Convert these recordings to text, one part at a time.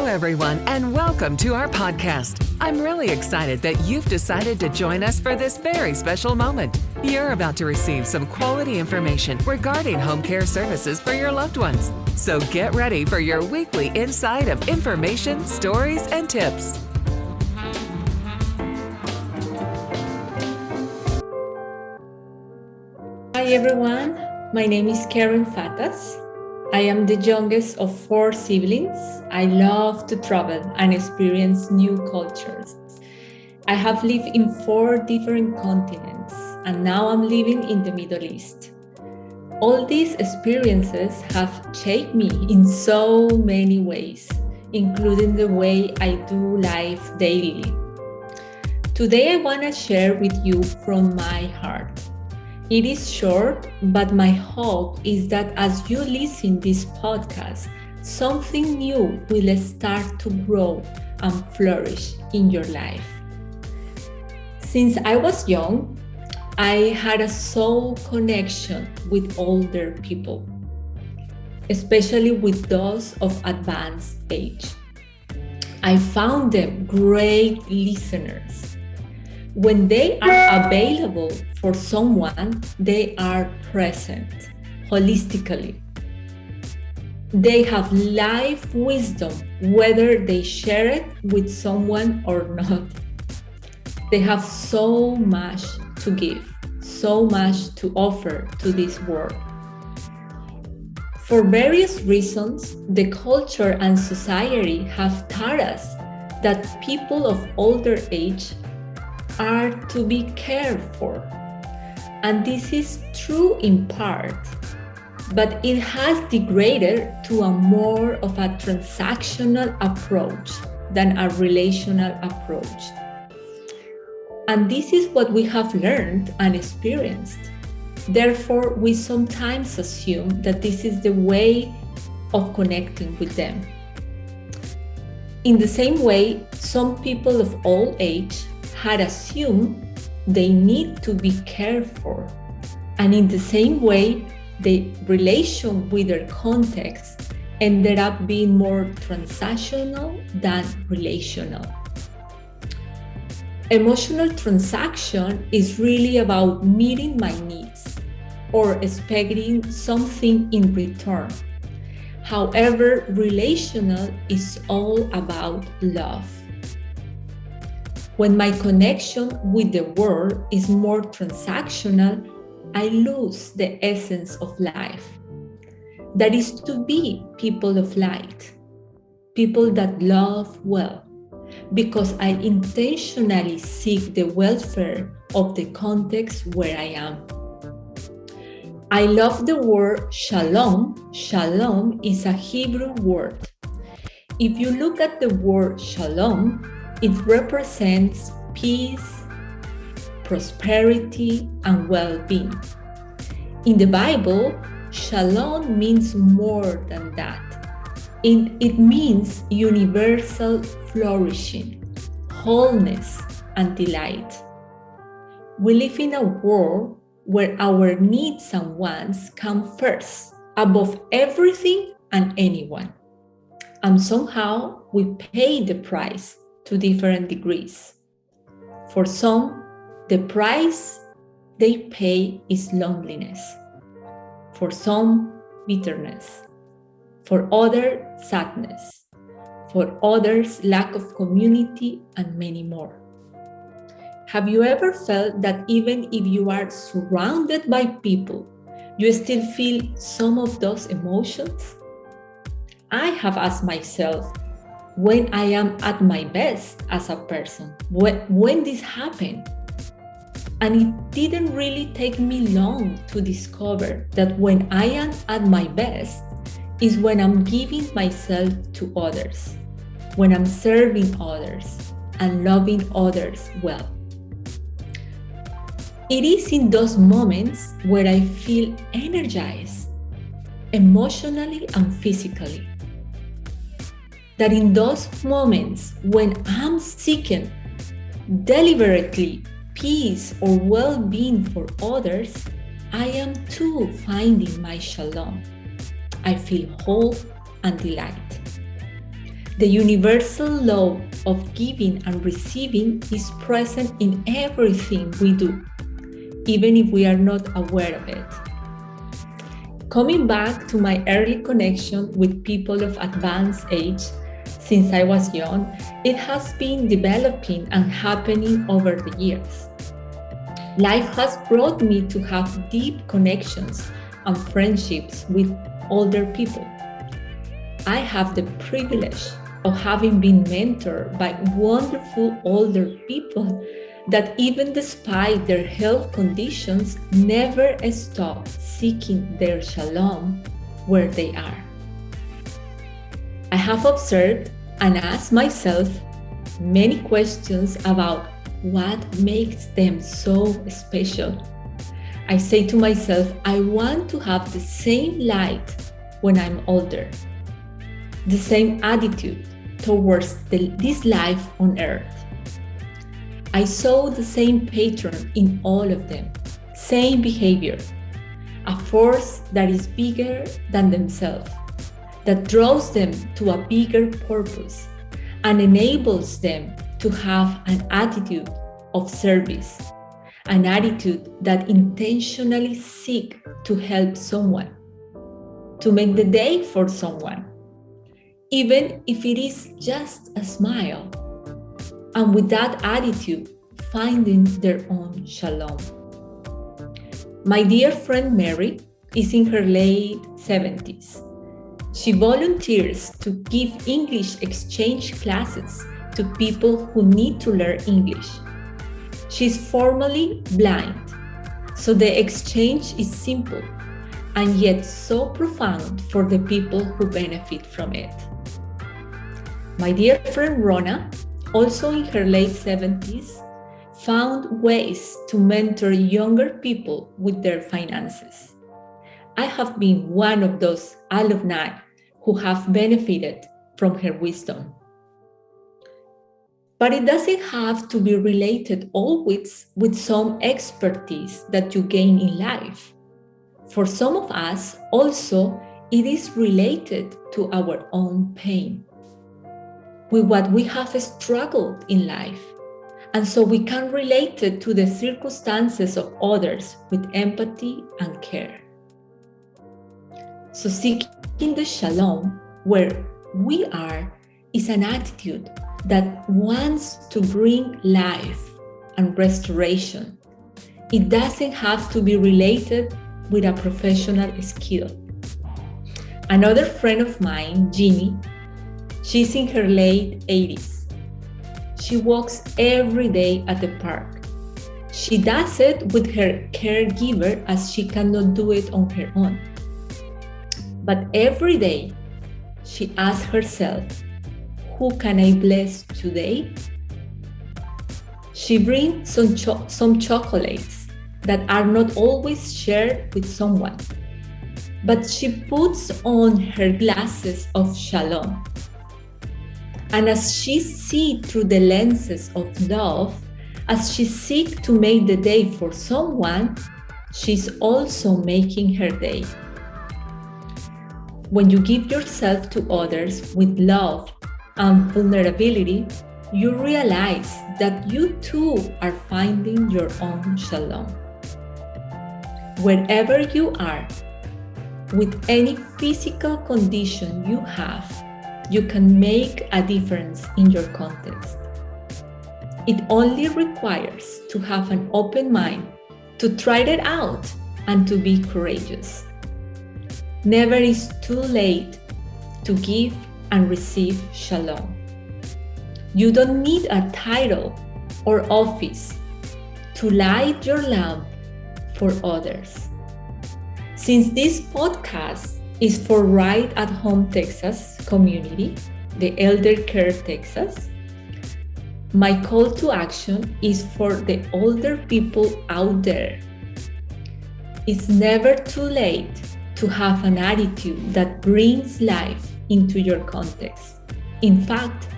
everyone, and welcome to our podcast. I'm really excited that you've decided to join us for this very special moment. You're about to receive some quality information regarding home care services for your loved ones. So get ready for your weekly insight of information, stories, and tips. Hi everyone, my name is Karen Fatas. I am the youngest of 4 siblings. I love to travel and experience new cultures. I have lived in 4 different continents, and now I'm living in the Middle East. All these experiences have shaped me in so many ways, including the way I do life daily. Today I want to share with you from my heart. It is short, but my hope is that as you listen to this podcast, something new will start to grow and flourish in your life. Since I was young, I had a soul connection with older people, especially with those of advanced age. I found them great listeners. When they are available for someone, they are present holistically. They have life wisdom, whether they share it with someone or not. They have so much to give, so much to offer to this world. For various reasons, the culture and society have taught us that people of older age are to be cared for. And this is true in part, but it has degraded to a more of a transactional approach than a relational approach. And this is what we have learned and experienced. Therefore, we sometimes assume that this is the way of connecting with them. In the same way, some people of old age had assumed they need to be cared for. And in the same way, the relation with their context ended up being more transactional than relational. Emotional transaction is really about meeting my needs or expecting something in return. However, relational is all about love. When my connection with the world is more transactional, I lose the essence of life. That is to be people of light, people that love well, because I intentionally seek the welfare of the context where I am. I love the word Shalom. Shalom is a Hebrew word. If you look at the word Shalom, it represents peace, prosperity, and well-being. In the Bible, Shalom means more than that. It means universal flourishing, wholeness, and delight. We live in a world where our needs and wants come first, above everything and anyone. And somehow we pay the price to different degrees. For some, the price they pay is loneliness. For some, bitterness. For others, sadness. For others, lack of community, and many more. Have you ever felt that even if you are surrounded by people, you still feel some of those emotions? I have asked myself, when I am at my best as a person, when this happened. And it didn't really take me long to discover that when I am at my best is when I'm giving myself to others, when I'm serving others and loving others well. It is in those moments where I feel energized, emotionally and physically. That in those moments when I'm seeking deliberately peace or well-being for others, I am too finding my shalom. I feel whole and delight. The universal law of giving and receiving is present in everything we do, even if we are not aware of it. Coming back to my early connection with people of advanced age, since I was young, it has been developing and happening over the years. Life has brought me to have deep connections and friendships with older people. I have the privilege of having been mentored by wonderful older people that even despite their health conditions never stop seeking their shalom where they are. I have observed and asked myself many questions about what makes them so special. I say to myself, I want to have the same light when I'm older, the same attitude towards this life on earth. I saw the same pattern in all of them, same behavior, a force that is bigger than themselves, that draws them to a bigger purpose and enables them to have an attitude of service, an attitude that intentionally seeks to help someone, to make the day for someone, even if it is just a smile, and with that attitude, finding their own shalom. My dear friend Mary is in her late 70s. She volunteers to give English exchange classes to people who need to learn English. She's formally blind, so the exchange is simple and yet so profound for the people who benefit from it. My dear friend Rona, also in her late 70s, found ways to mentor younger people with their finances. I have been one of those alumni who have benefited from her wisdom. But it doesn't have to be related always with some expertise that you gain in life. For some of us, also, it is related to our own pain, with what we have struggled in life. And so we can relate it to the circumstances of others with empathy and care. So seeking the shalom where we are is an attitude that wants to bring life and restoration. It doesn't have to be related with a professional skill. Another friend of mine, Jeannie, she's in her late 80s. She walks every day at the park. She does it with her caregiver as she cannot do it on her own. But every day, she asks herself, who can I bless today? She brings some chocolates that are not always shared with someone, but she puts on her glasses of shalom. And as she sees through the lenses of love, as she seeks to make the day for someone, she's also making her day. When you give yourself to others with love and vulnerability, you realize that you too are finding your own shalom. Wherever you are, with any physical condition you have, you can make a difference in your context. It only requires to have an open mind, to try it out, and to be courageous. Never is too late to give and receive shalom. You don't need a title or office to light your lamp for others. Since this podcast is for Right at Home Texas community, the eldercare Texas, my call to action is for the older people out there. It's never too late to have an attitude that brings life into your context. In fact,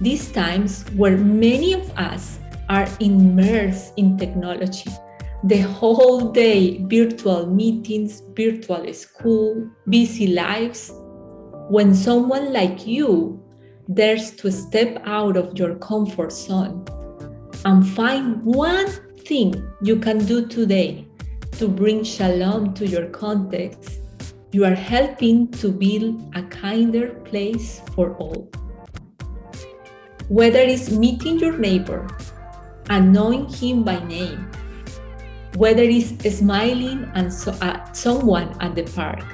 these times where many of us are immersed in technology, the whole day, virtual meetings, virtual school, busy lives, when someone like you dares to step out of your comfort zone and find one thing you can do today to bring shalom to your context, you are helping to build a kinder place for all. Whether it's meeting your neighbor and knowing him by name, whether it's smiling at someone at the park,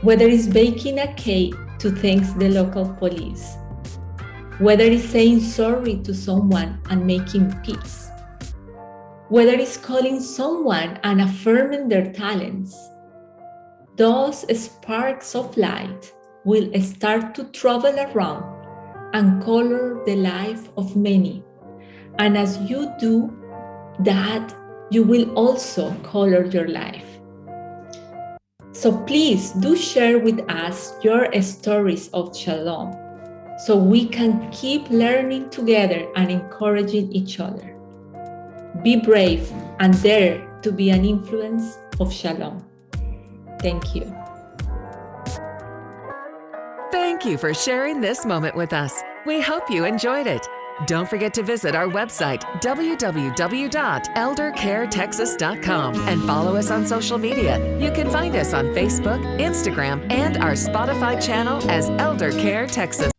whether it's baking a cake to thank the local police, whether it's saying sorry to someone and making peace, whether it's calling someone and affirming their talents, those sparks of light will start to travel around and color the life of many. And as you do that, you will also color your life. So please do share with us your stories of Shalom so we can keep learning together and encouraging each other. Be brave and dare to be an influence of Shalom. Thank you. Thank you for sharing this moment with us. We hope you enjoyed it. Don't forget to visit our website, www.eldercaretexas.com, and follow us on social media. You can find us on Facebook, Instagram, and our Spotify channel as Eldercare Texas.